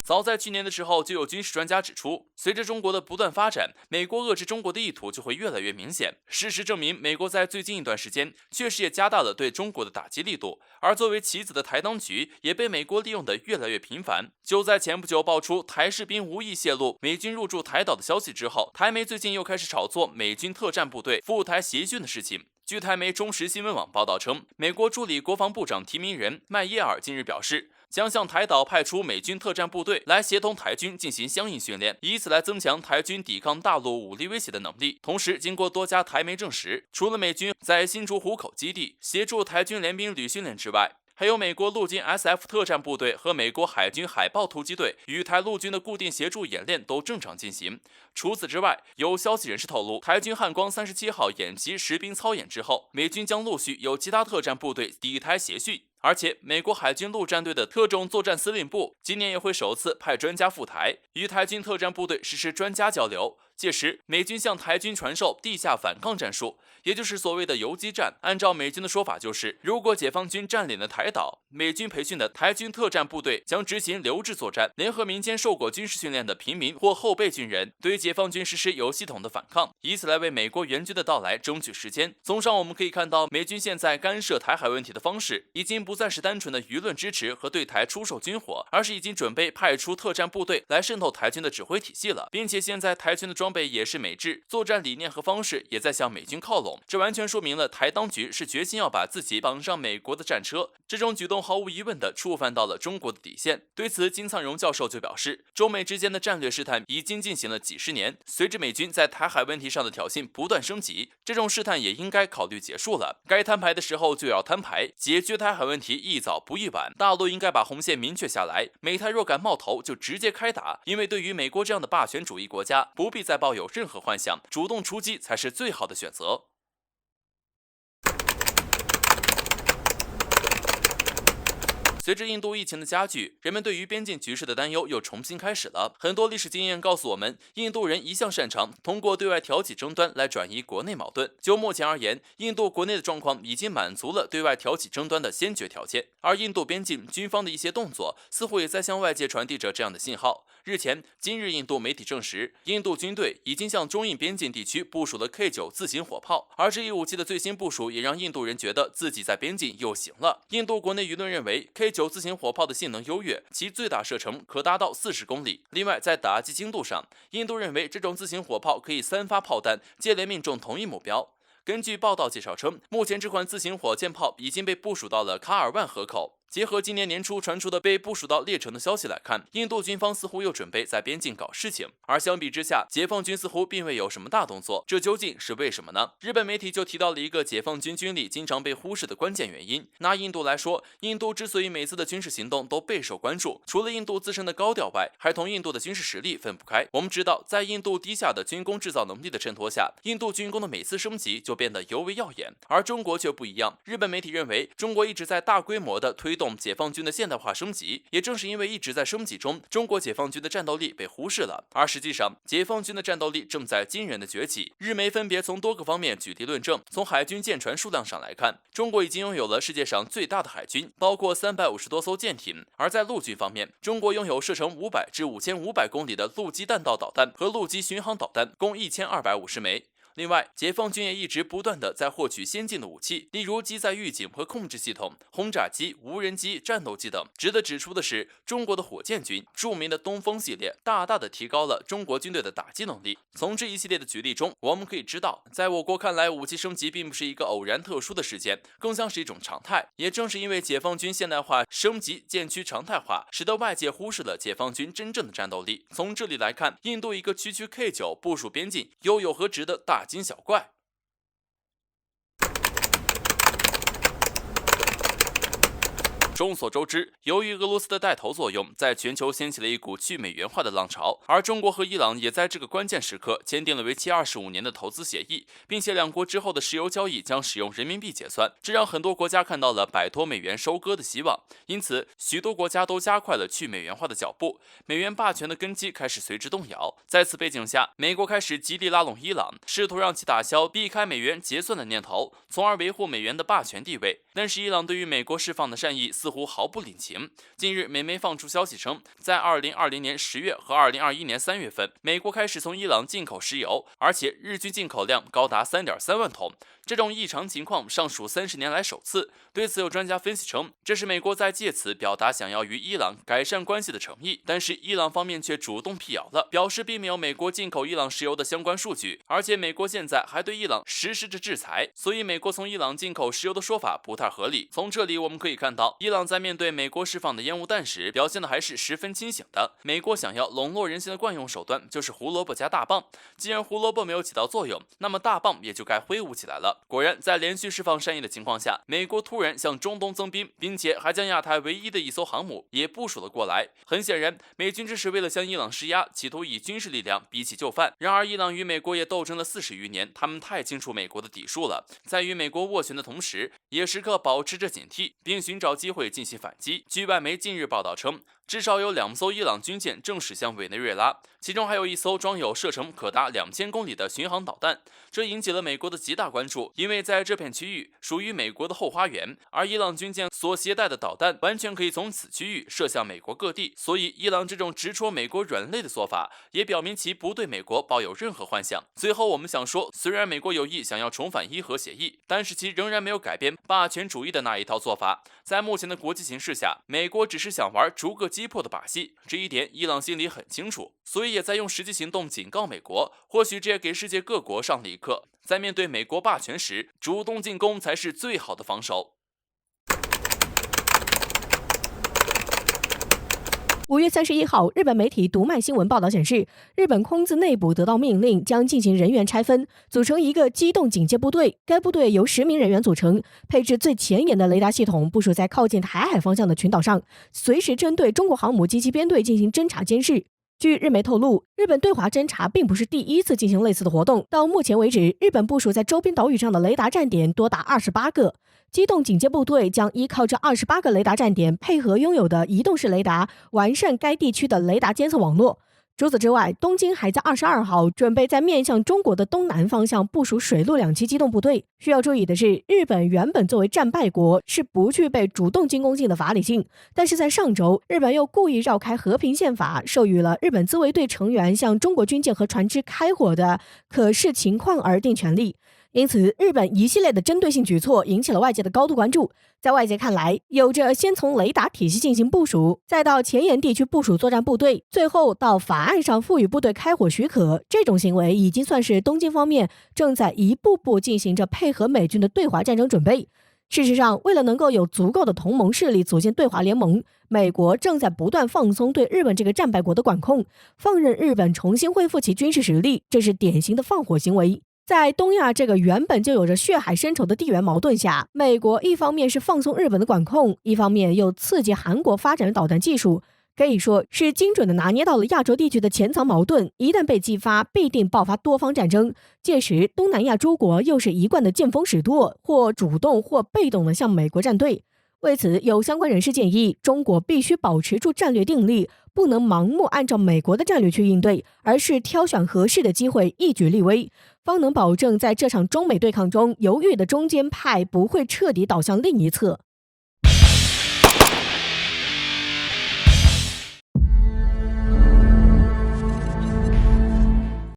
早在去年的时候，就有军事专家指出，随着中国的不断发展，美国遏制中国的意图就会越来越明显。事实证明，美国在最近一段时间确实也加大了对中国的打击力度，而作为棋子的台当局也被美国利用的越来越频繁。就在前不久爆出台士兵无意泄露美军入驻台岛的消息之后，台媒最近又开始炒作美军特战部队赴台协训的事情。据台媒中时新闻网报道称，美国助理国防部长提名人麦耶尔近日表示，将向台岛派出美军特战部队来协同台军进行相应训练，以此来增强台军抵抗大陆武力威胁的能力。同时，经过多家台媒证实，除了美军在新竹湖口基地协助台军联兵旅训练之外，还有美国陆军 SF 特战部队和美国海军海豹突击队与台陆军的固定协助演练都正常进行。除此之外，有消息人士透露，台军汉光37号演习实兵操演之后，美军将陆续有其他特战部队抵台协训。而且，美国海军陆战队的特种作战司令部今年也会首次派专家赴台，与台军特战部队实施专家交流。届时，美军向台军传授地下反抗战术，也就是所谓的游击战。按照美军的说法，就是如果解放军占领了台岛，美军培训的台军特战部队将执行留置作战，联合民间受过军事训练的平民或后备军人，对解放军实施有系统的反抗，以此来为美国援军的到来争取时间。综上，我们可以看到，美军现在干涉台海问题的方式，已经不再是单纯的舆论支持和对台出售军火，而是已经准备派出特战部队来渗透台军的指挥体系了，并且现在台军的装备也是美制，作战理念和方式也在向美军靠拢，这完全说明了台当局是决心要把自己绑上美国的战车。这种举动毫无疑问地触犯到了中国的底线。对此，金灿荣教授就表示，中美之间的战略试探已经进行了几十年，随着美军在台海问题上的挑衅不断升级，这种试探也应该考虑结束了。该摊牌的时候就要摊牌，解决台海问题一早不一晚，大陆应该把红线明确下来，美台若敢冒头就直接开打，因为对于美国这样的霸权主义国家，不必再抱有任何幻想，主动出击才是最好的选择。随着印度疫情的加剧，人们对于边境局势的担忧又重新开始了。很多历史经验告诉我们，印度人一向擅长通过对外挑起争端来转移国内矛盾。就目前而言，印度国内的状况已经满足了对外挑起争端的先决条件，而印度边境军方的一些动作似乎也在向外界传递着这样的信号。日前，今日印度媒体证实，印度军队已经向中印边境地区部署了 K9 自行火炮，而这一武器的最新部署也让印度人觉得自己在边境又行了。印度国内舆论认为 K9 自行火炮的性能优越，其最大射程可达到40公里。另外，在打击精度上，印度认为这种自行火炮可以3发炮弹接连命中同一目标。根据报道介绍称，目前这款自行火箭炮已经被部署到了卡尔万河口。结合今年年初传出的被部署到列城的消息来看，印度军方似乎又准备在边境搞事情。而相比之下，解放军似乎并未有什么大动作，这究竟是为什么呢？日本媒体就提到了一个解放军军力经常被忽视的关键原因。拿印度来说，印度之所以每次的军事行动都备受关注，除了印度自身的高调外，还同印度的军事实力分不开。我们知道，在印度低下的军工制造能力的衬托下，印度军工的每次升级就变得尤为耀眼。而中国却不一样，日本媒体认为，中国一直在大规模的推动解放军的现代化升级，也正是因为一直在升级中，中国解放军的战斗力被忽视了。而实际上，解放军的战斗力正在惊人的崛起。日媒分别从多个方面举例论证。从海军舰船数量上来看，中国已经拥有了世界上最大的海军，包括350多艘舰艇。而在陆军方面，中国拥有射程500至5500公里的陆基弹道导弹和陆基巡航导弹，共1250枚。另外，解放军也一直不断地在获取先进的武器，例如机载预警和控制系统、轰炸机、无人机、战斗机等。值得指出的是，中国的火箭军著名的东风系列大大的提高了中国军队的打击能力。从这一系列的举例中，我们可以知道，在我国看来，武器升级并不是一个偶然特殊的事件，更像是一种常态。也正是因为解放军现代化升级渐趋常态化，使得外界忽视了解放军真正的战斗力。从这里来看，印度一个区区 K9 部署边境，又有何值得大惊小怪？众所周知，由于俄罗斯的带头作用，在全球掀起了一股去美元化的浪潮，而中国和伊朗也在这个关键时刻签订了为期25年的投资协议，并且两国之后的石油交易将使用人民币结算，这让很多国家看到了摆脱美元收割的希望。因此，许多国家都加快了去美元化的脚步，美元霸权的根基开始随之动摇。在此背景下，美国开始极力拉拢伊朗，试图让其打消避开美元结算的念头，从而维护美元的霸权地位。但是，伊朗对于美国释放的善意似似乎毫不领情。近日，美媒放出消息称，在2020年10月和2021年3月份，美国开始从伊朗进口石油，而且日均进口量高达3.3万桶。这种异常情况尚属30年来首次。对此，有专家分析称，这是美国在借此表达想要与伊朗改善关系的诚意。但是，伊朗方面却主动辟谣了，表示并没有美国进口伊朗石油的相关数据，而且美国现在还对伊朗实施着制裁，所以美国从伊朗进口石油的说法不太合理。从这里我们可以看到，伊朗在面对美国释放的烟雾弹时，表现的还是十分清醒的。美国想要笼络人心的惯用手段就是胡萝卜加大棒，既然胡萝卜没有起到作用，那么大棒也就该挥舞起来了。果然，在连续释放善意的情况下，美国突然向中东增兵，并且还将亚太唯一的一艘航母也部署了过来。很显然，美军这是为了向伊朗施压，企图以军事力量逼其就范。然而，伊朗与美国也斗争了40余年，他们太清楚美国的底数了，在与美国斡旋的同时，也时刻保持着警惕，并寻找机会进行反击。据外媒近日报道称，至少有2艘伊朗军舰正驶向委内瑞拉，其中还有1艘装有射程可达2000公里的巡航导弹。这引起了美国的极大关注，因为在这片区域属于美国的后花园，而伊朗军舰所携带的导弹完全可以从此区域射向美国各地。所以，伊朗这种直戳美国软肋的做法，也表明其不对美国抱有任何幻想。最后，我们想说，虽然美国有意想要重返伊核协议，但是其仍然没有改变霸权主义的那一套做法。在目前的国际形势下，美国只是想玩逐个击破的把戏，这一点伊朗心里很清楚，所以也在用实际行动警告美国。或许这也给世界各国上了一课，在面对美国霸权时，主动进攻才是最好的防守。5月31号，日本媒体读卖新闻报道显示，日本空自内部得到命令，将进行人员拆分，组成一个机动警戒部队。该部队由10名人员组成，配置最前沿的雷达系统，部署在靠近台海方向的群岛上，随时针对中国航母及其编队进行侦察监视。据日媒透露，日本对华侦察并不是第一次进行类似的活动。到目前为止，日本部署在周边岛屿上的雷达站点多达28个。机动警戒部队将依靠这28个雷达站点，配合拥有的移动式雷达，完善该地区的雷达监测网络。除此之外，东京还在22号准备在面向中国的东南方向部署水陆2栖机动部队。需要注意的是，日本原本作为战败国是不具备主动进攻性的法理性，但是在上周，日本又故意绕开和平宪法，授予了日本自卫队成员向中国军舰和船只开火的可视情况而定权利。因此，日本一系列的针对性举措引起了外界的高度关注。在外界看来，有着先从雷达体系进行部署，再到前沿地区部署作战部队，最后到法案上赋予部队开火许可，这种行为已经算是东京方面正在一步步进行着配合美军的对华战争准备。事实上，为了能够有足够的同盟势力组建对华联盟，美国正在不断放松对日本这个战败国的管控，放任日本重新恢复其军事实力，这是典型的放火行为。在东亚这个原本就有着血海深仇的地缘矛盾下，美国一方面是放松日本的管控，一方面又刺激韩国发展导弹技术，可以说是精准的拿捏到了亚洲地区的潜藏矛盾，一旦被激发，必定爆发多方战争。届时，东南亚诸国又是一贯的见风使舵，或主动或被动的向美国站队。为此，有相关人士建议，中国必须保持住战略定力，不能盲目按照美国的战略去应对，而是挑选合适的机会一举立威，方能保证在这场中美对抗中，犹豫的中间派不会彻底倒向另一侧。